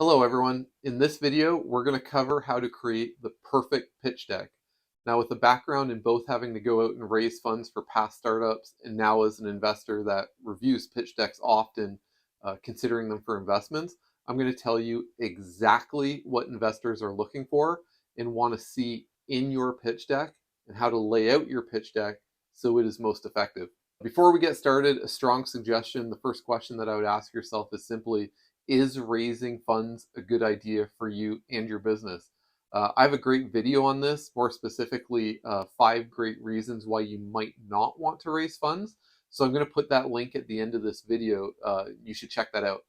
Hello everyone. In this video, we're going to cover how to create the perfect pitch deck. Now, with a background in both having to go out and raise funds for past startups and now as an investor that reviews pitch decks often, considering them for investments, I'm going to tell you exactly what investors are looking for and want to see in your pitch deck and how to lay out your pitch deck so it is most effective. Before we get started, a strong suggestion, the first question that I would ask yourself is simply, is raising funds a good idea for you and your business? I have a great video on this, more specifically, 5 great reasons why you might not want to raise funds. So I'm going to put that link at the end of this video. You should check that out.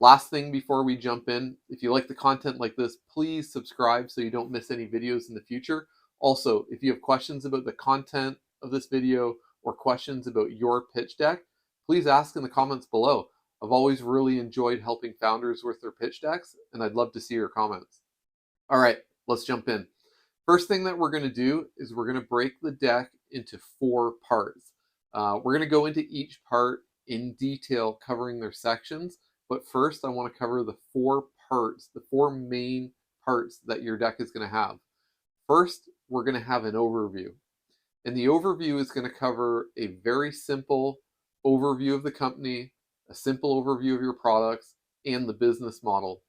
Last thing before we jump in, if you like the content like this, please subscribe so you don't miss any videos in the future. Also, if you have questions about the content of this video or questions about your pitch deck, please ask in the comments below. I've always really enjoyed helping founders with their pitch decks, and I'd love to see your comments. All right, let's jump in. First thing that we're going to do is we're going to break the deck into 4 parts. We're going to go into each part in detail, covering their sections. But first, I want to cover the 4 parts, the 4 main parts that your deck is going to have. First, we're going to have an overview. And the overview is going to cover a very simple overview of the company, a simple overview of your products, and the business model.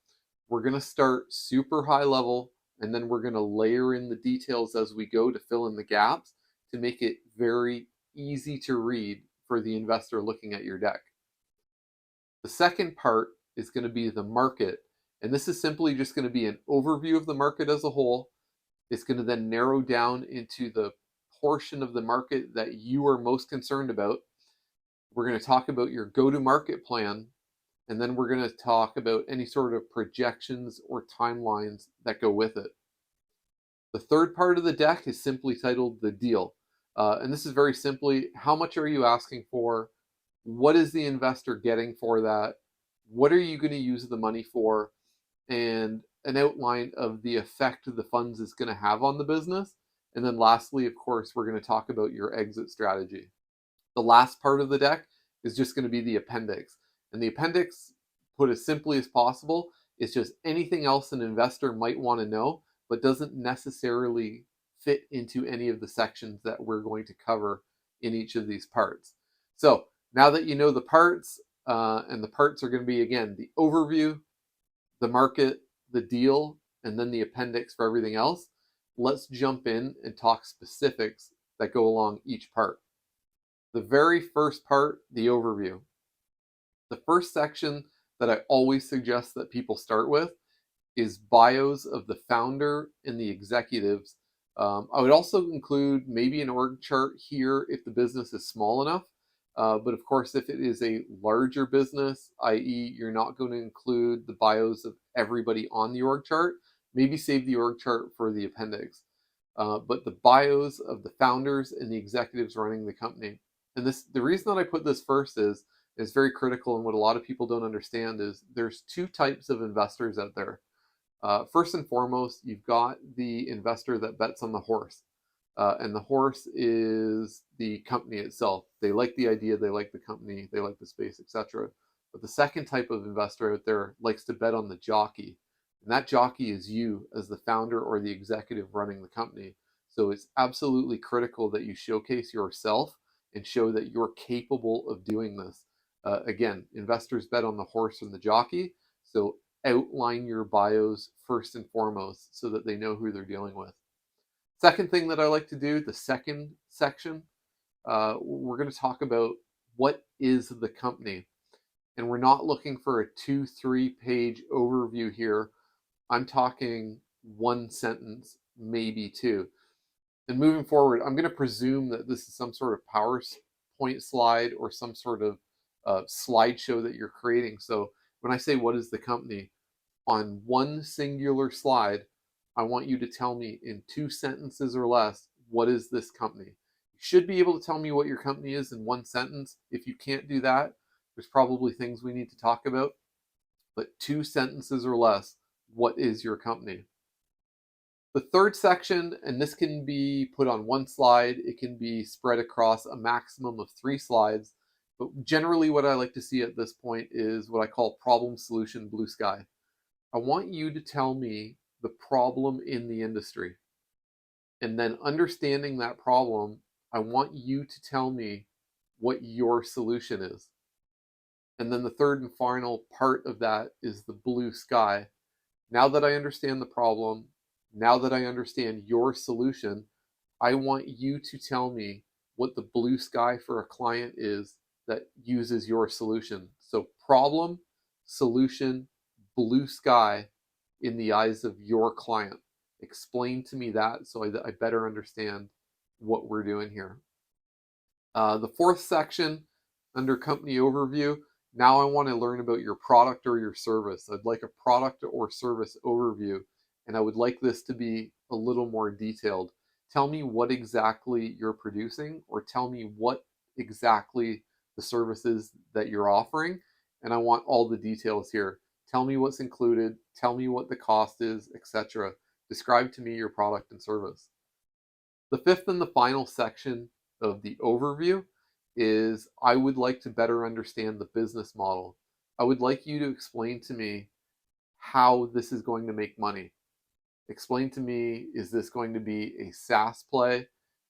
We're going to start super high level, and then we're going to layer in the details as we go to fill in the gaps to make it very easy to read for the investor looking at your deck. The second part is going to be the market, and this is simply just going to be an overview of the market as a whole. It's going to then narrow down into the portion of the market that you are most concerned about. We're going to talk about your go-to-market plan, and then we're going to talk about any sort of projections or timelines that go with it. The third part of the deck is simply titled the deal. And this is very simply, how much are you asking for? What is the investor getting for that? What are you going to use the money for? And an outline of the effect the funds is going to have on the business. And then lastly, of course, we're going to talk about your exit strategy. The last part of the deck is just going to be the appendix. And the appendix, put as simply as possible, is just anything else an investor might want to know, but doesn't necessarily fit into any of the sections that we're going to cover in each of these parts. So now that you know the parts, and the parts are going to be, again, the overview, the market, the deal, and then the appendix for everything else, let's jump in and talk specifics that go along each part. The very first part, the overview. The first section that I always suggest that people start with is bios of the founder and the executives. I would also include maybe an org chart here if the business is small enough. But of course, if it is a larger business, i.e. you're not going to include the bios of everybody on the org chart, maybe save the org chart for the appendix. But the bios of the founders and the executives running the company. And the reason that I put this first is very critical, and what a lot of people don't understand is there's 2 types of investors out there. First and foremost, you've got the investor that bets on the horse. And the horse is the company itself. They like the idea, they like the company, they like the space, etc. But the second type of investor out there likes to bet on the jockey. And that jockey is you as the founder or the executive running the company. So it's absolutely critical that you showcase yourself and show that you're capable of doing this. Again, investors bet on the horse and the jockey. So outline your bios first and foremost so that they know who they're dealing with. Second thing that I like to do, the second section, we're going to talk about what is the company. And we're not looking for a 2-3 page overview here. I'm talking 1 sentence, maybe 2. And moving forward, I'm going to presume that this is some sort of PowerPoint slide or some sort of slideshow that you're creating. So when I say what is the company, on 1 singular slide, I want you to tell me in 2 sentences or less, what is this company? You should be able to tell me what your company is in 1 sentence. If you can't do that, there's probably things we need to talk about. But 2 sentences or less, what is your company? The third section, and this can be put on 1 slide, it can be spread across a maximum of 3 slides. But generally what I like to see at this point is what I call problem solution blue sky. I want you to tell me the problem in the industry. And then understanding that problem, I want you to tell me what your solution is. And then the third and final part of that is the blue sky. Now that I understand the problem, now that I understand your solution, I want you to tell me what the blue sky for a client is that uses your solution. So problem, solution, blue sky in the eyes of your client. Explain to me that so I better understand what we're doing here. The fourth section under company overview, now I want to learn about your product or your service. I'd like a product or service overview, and I would like this to be a little more detailed. Tell me what exactly you're producing, or tell me what exactly the services that you're offering, and I want all the details here. Tell me what's included, tell me what the cost is, etc. Describe to me your product and service. The fifth and the final section of the overview is I would like to better understand the business model. I would like you to explain to me how this is going to make money. Explain to me, is this going to be a SaaS play?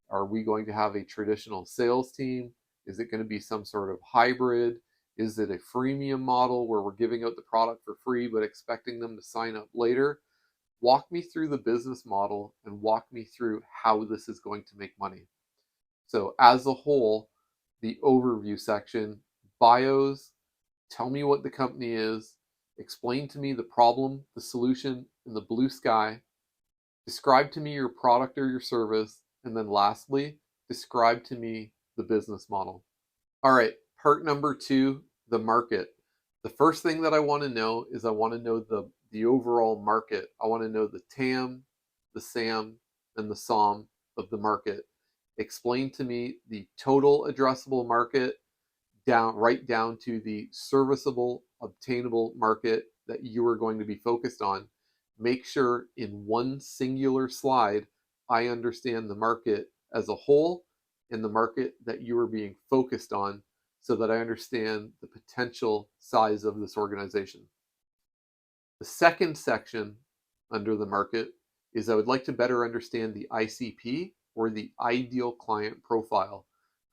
Are we going to have a traditional sales team? Is it going to be some sort of hybrid? Is it a freemium model where we're giving out the product for free but expecting them to sign up later? Walk me through the business model and walk me through how this is going to make money. So as a whole, the overview section, bios, tell me what the company is, explain to me the problem, the solution, and the blue sky, describe to me your product or your service, and then lastly, describe to me the business model. All right, part number 2, the market. The first thing that I want to know is I want to know the overall market. I want to know the TAM, the SAM, and the SOM of the market. Explain to me the total addressable market right down to the serviceable, obtainable market that you are going to be focused on. Make sure in one singular slide, I understand the market as a whole and the market that you are being focused on so that I understand the potential size of this organization. The second section under the market is I would like to better understand the ICP, or the ideal client profile.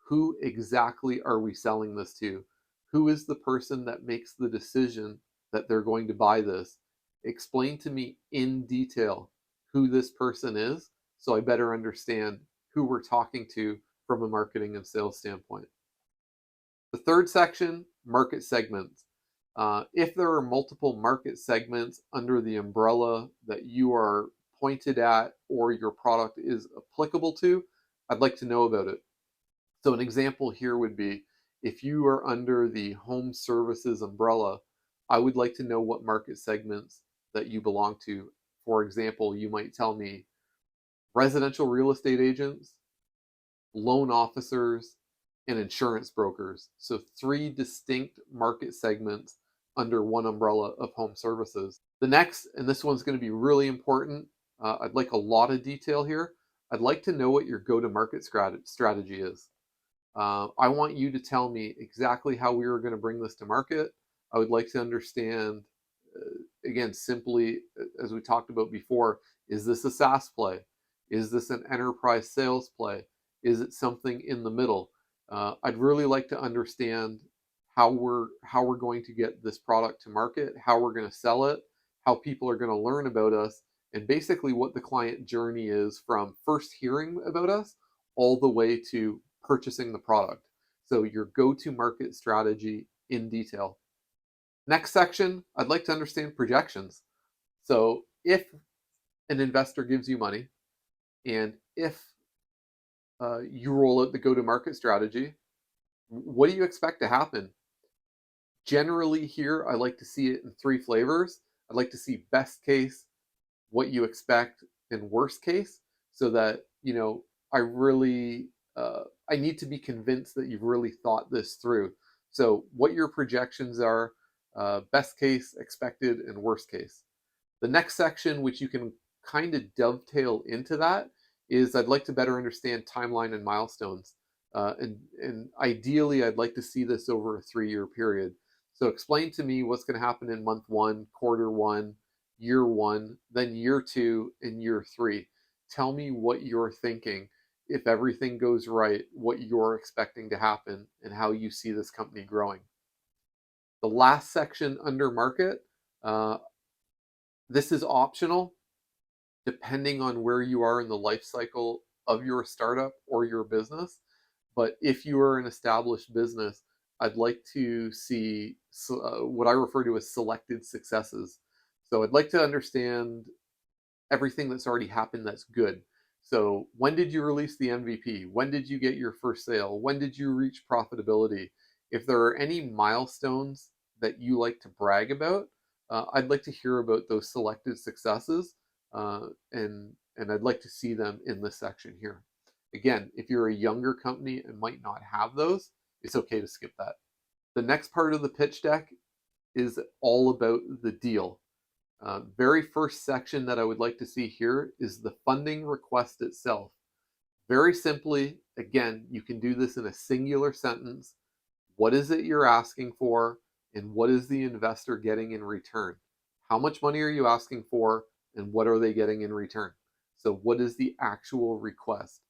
Who exactly are we selling this to? Who is the person that makes the decision that they're going to buy this? Explain to me in detail who this person is so I better understand who we're talking to from a marketing and sales standpoint. The third section, market segments. If there are multiple market segments under the umbrella that you are pointed at or your product is applicable to, I'd like to know about it. So an example here would be, if you are under the home services umbrella, I would like to know what market segments that you belong to. For example, you might tell me residential real estate agents, loan officers, and insurance brokers. So 3 distinct market segments under one umbrella of home services. The next, and this one's going to be really important, I'd like a lot of detail here. I'd like to know what your go-to-market strategy is. I want you to tell me exactly how we are going to bring this to market. I would like to understand, again, simply, as we talked about before, is this a SaaS play? Is this an enterprise sales play? Is it something in the middle? I'd really like to understand how we're going to get this product to market, how we're going to sell it, how people are going to learn about us, and basically what the client journey is from first hearing about us all the way to purchasing the product. So your go-to-market strategy in detail. Next section, I'd like to understand projections. So if an investor gives you money, and if you roll out the go-to-market strategy, what do you expect to happen? Generally here, I like to see it in 3 flavors. I'd like to see best case, what you expect, and worst case, so that, I really, I need to be convinced that you've really thought this through. So what your projections are, best case, expected, and worst case. The next section, which you can kind of dovetail into that, is I'd like to better understand timeline and milestones. And ideally, I'd like to see this over a 3-year period. So explain to me what's going to happen in month 1, quarter 1, year one, then year two, and year three. Tell me what you're thinking. If everything goes right, what you're expecting to happen and how you see this company growing. The last section under market, uh, this is optional depending on where you are in the life cycle of your startup or your business. But if you are an established business, I'd like to see what I refer to as selected successes. So I'd like to understand everything that's already happened that's good. So when did you release the MVP? When did you get your first sale? When did you reach profitability? If there are any milestones that you like to brag about, I'd like to hear about those selected successes, and I'd like to see them in this section here. Again, if you're a younger company and might not have those, it's okay to skip that. The next part of the pitch deck is all about the deal. Very first section that I would like to see here is the funding request itself. Very simply, again, you can do this in a singular sentence. What is it you're asking for, and what is the investor getting in return? How much money are you asking for, and what are they getting in return? So what is the actual request?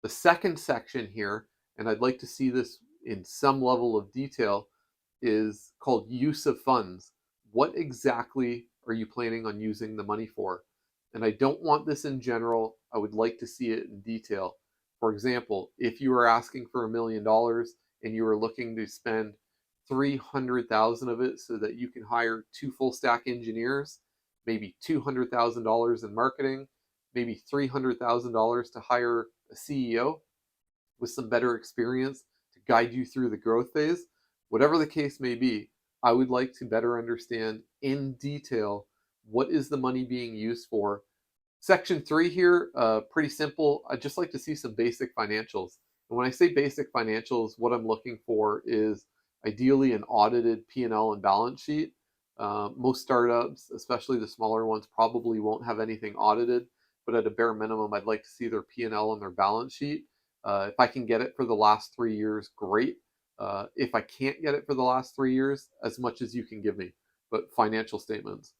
The second section here, and I'd like to see this in some level of detail, is called use of funds. What exactly are you planning on using the money for? And I don't want this in general. I would like to see it in detail. For example, if you are asking for $1 million and you are looking to spend 300,000 of it so that you can hire 2 full stack engineers, maybe $200,000 in marketing, maybe $300,000 to hire a CEO with some better experience to guide you through the growth phase. Whatever the case may be, I would like to better understand in detail what is the money being used for. Section 3 here, pretty simple. I'd just like to see some basic financials. And when I say basic financials, what I'm looking for is ideally an audited P&L and balance sheet. Most startups, especially the smaller ones, probably won't have anything audited, but at a bare minimum, I'd like to see their P&L and their balance sheet. If I can get it for the last 3 years, great. If I can't get it for the last 3 years, as much as you can give me, but financial statements.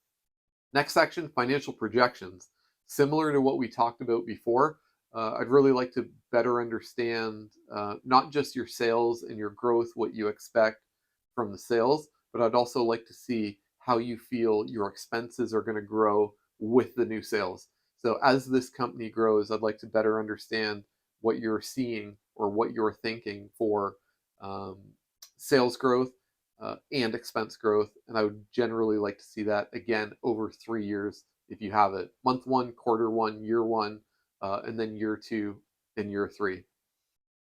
Next section, financial projections. Similar to what we talked about before, I'd really like to better understand not just your sales and your growth, what you expect from the sales, but I'd also like to see how you feel your expenses are going to grow with the new sales. So as this company grows, I'd like to better understand what you're seeing or what you're thinking for um, sales growth and expense growth. And I would generally like to see that again over 3 years if you have it. Month one, quarter one, year one, and then year two and year three.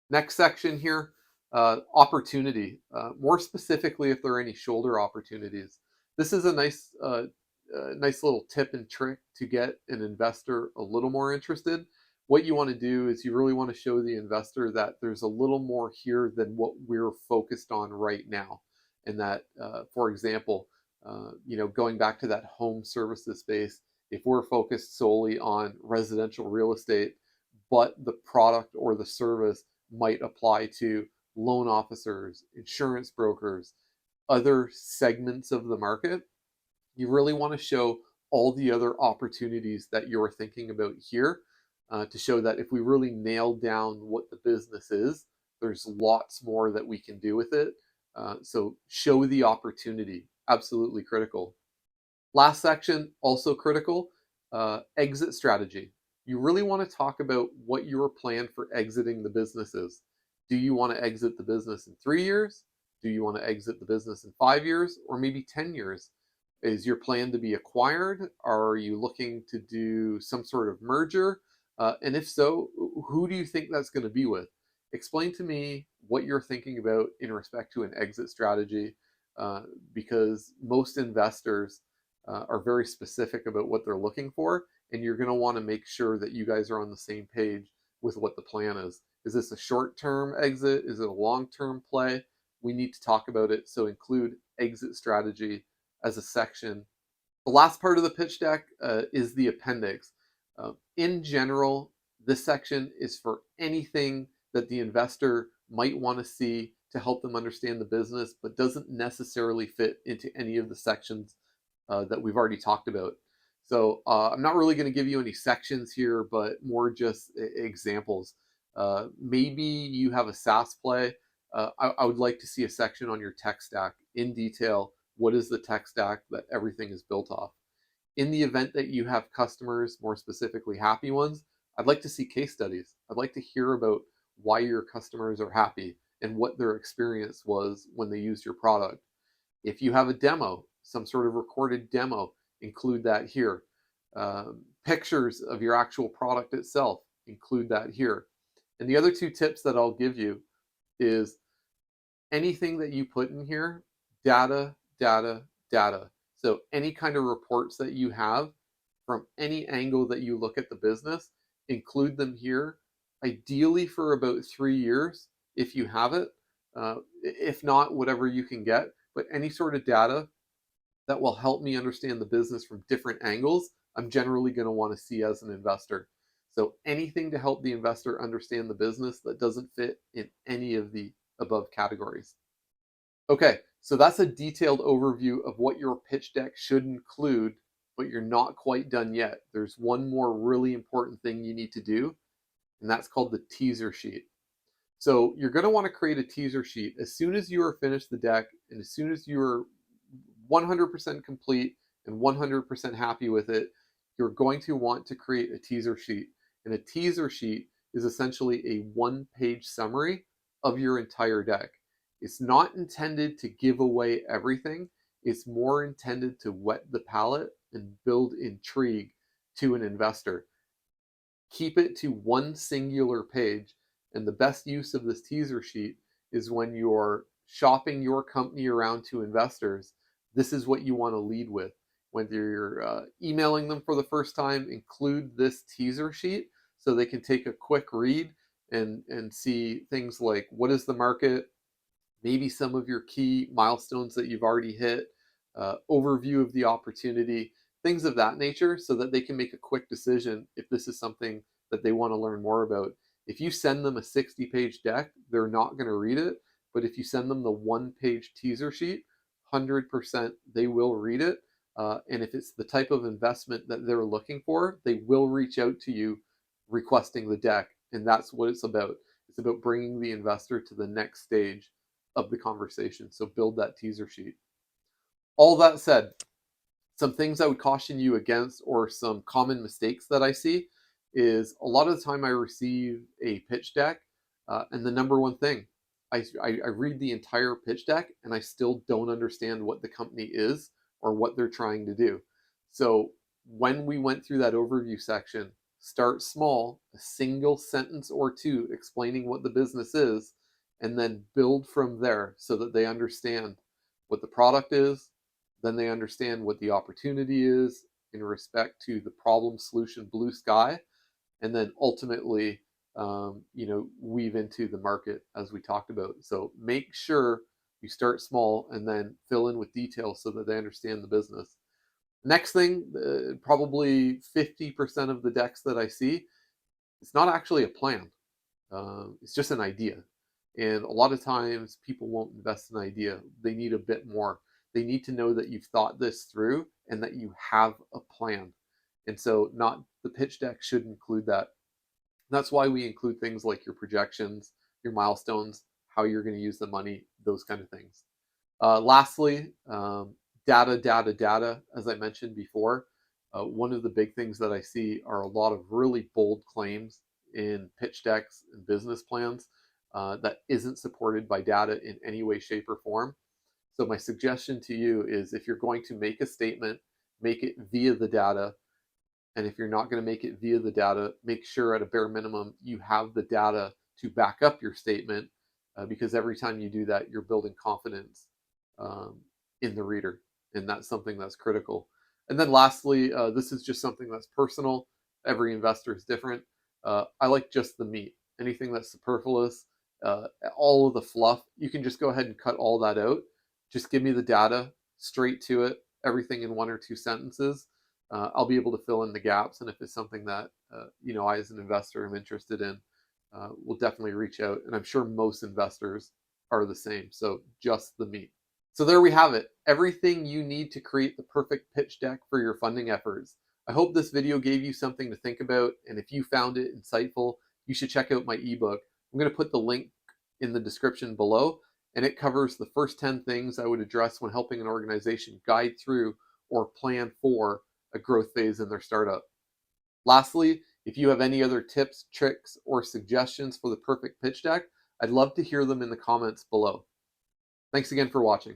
Next section here, opportunity. More specifically, if there are any shoulder opportunities. This is a nice little tip and trick to get an investor a little more interested. What you want to do is you really want to show the investor that there's a little more here than what we're focused on right now. And that, for example, going back to that home services space, if we're focused solely on residential real estate, but the product or the service might apply to loan officers, insurance brokers, other segments of the market, you really want to show all the other opportunities that you're thinking about here to show that if we really nail down what the business is, there's lots more that we can do with it. So show the opportunity, absolutely critical. Last section, also critical, exit strategy. You really want to talk about what your plan for exiting the business is. Do you want to exit the business in 3 years? Do you want to exit the business in 5 years or maybe 10 years? Is your plan to be acquired? Are you looking to do some sort of merger? And if so, who do you think that's going to be with? Explain to me what you're thinking about in respect to an exit strategy, because most investors are very specific about what they're looking for, and you're going to want to make sure that you guys are on the same page with what the plan is. Is this a short-term exit? Is it a long-term play? We need to talk about it, so include exit strategy as a section. The last part of the pitch deck is the appendix. In general, this section is for anything that the investor might want to see to help them understand the business, but doesn't necessarily fit into any of the sections that we've already talked about. So I'm not really going to give you any sections here, but more just examples. Maybe you have a SaaS play. I would like to see a section on your tech stack in detail. What is the tech stack that everything is built off? In the event that you have customers, more specifically happy ones, I'd like to see case studies. I'd like to hear about why your customers are happy and what their experience was when they used your product. If you have a demo, some sort of recorded demo, include that here. Pictures of your actual product itself, include that here. And the other two tips that I'll give you is anything that you put in here, data, data, data. So any kind of reports that you have from any angle that you look at the business, include them here, ideally for about 3 years if you have it. If not, whatever you can get, but any sort of data that will help me understand the business from different angles, I'm generally going to want to see as an investor. So anything to help the investor understand the business that doesn't fit in any of the above categories. Okay, so that's a detailed overview of what your pitch deck should include, but you're not quite done yet. There's one more really important thing you need to do, and that's called the teaser sheet. So you're going to want to create a teaser sheet as soon as you are finished the deck and as soon as you're 100% complete and 100% happy with it. You're going to want to create a teaser sheet. And a teaser sheet is essentially a one-page summary of your entire deck. It's not intended to give away everything. It's more intended to whet the palate and build intrigue to an investor. Keep it to one singular page. And the best use of this teaser sheet is when you're shopping your company around to investors. This is what you want to lead with. When you're emailing them for the first time, include this teaser sheet so they can take a quick read and see things like what is the market, maybe some of your key milestones that you've already hit, overview of the opportunity, things of that nature, so that they can make a quick decision if this is something that they want to learn more about. If you send them a 60-page deck, they're not going to read it. But if you send them the one-page teaser sheet, 100% they will read it. And if it's the type of investment that they're looking for, they will reach out to you requesting the deck. And that's what it's about. It's about bringing the investor to the next stage of the conversation. So build that teaser sheet. All that said, some things I would caution you against, or some common mistakes that I see, is a lot of the time I receive a pitch deck, and the number one thing, I read the entire pitch deck and I still don't understand what the company is or what they're trying to do. So when we went through that overview section, start small, a single sentence or two explaining what the business is, and then build from there so that they understand what the product is, then they understand what the opportunity is in respect to the problem, solution, blue sky, and then ultimately, weave into the market as we talked about. So make sure you start small and then fill in with details so that they understand the business. Next thing, probably 50% of the decks that I see, it's not actually a plan. It's just an idea. And a lot of times people won't invest in an idea. They need a bit more. They need to know that you've thought this through and that you have a plan. And so not the pitch deck should include that. That's why we include things like your projections, your milestones, how you're going to use the money, those kind of things. Lastly, data, data, data, as I mentioned before. One of the big things that I see are a lot of really bold claims in pitch decks and business plans that isn't supported by data in any way, shape, or form. So my suggestion to you is if you're going to make a statement, make it via the data. And if you're not going to make it via the data, make sure at a bare minimum you have the data to back up your statement, because every time you do that, you're building confidence in the reader. And that's something that's critical. And then lastly, this is just something that's personal. Every investor is different. I like just the meat. Anything that's superfluous, all of the fluff, you can just go ahead and cut all that out. Just give me the data, straight to it, everything in 1 or 2 sentences. I'll be able to fill in the gaps. And if it's something that, I as an investor am interested in, will definitely reach out. And I'm sure most investors are the same. So just the meat. So there we have it, everything you need to create the perfect pitch deck for your funding efforts. I hope this video gave you something to think about, and if you found it insightful, you should check out my ebook. I'm going to put the link in the description below, and it covers the first 10 things I would address when helping an organization guide through or plan for a growth phase in their startup. Lastly, if you have any other tips, tricks, or suggestions for the perfect pitch deck, I'd love to hear them in the comments below. Thanks again for watching.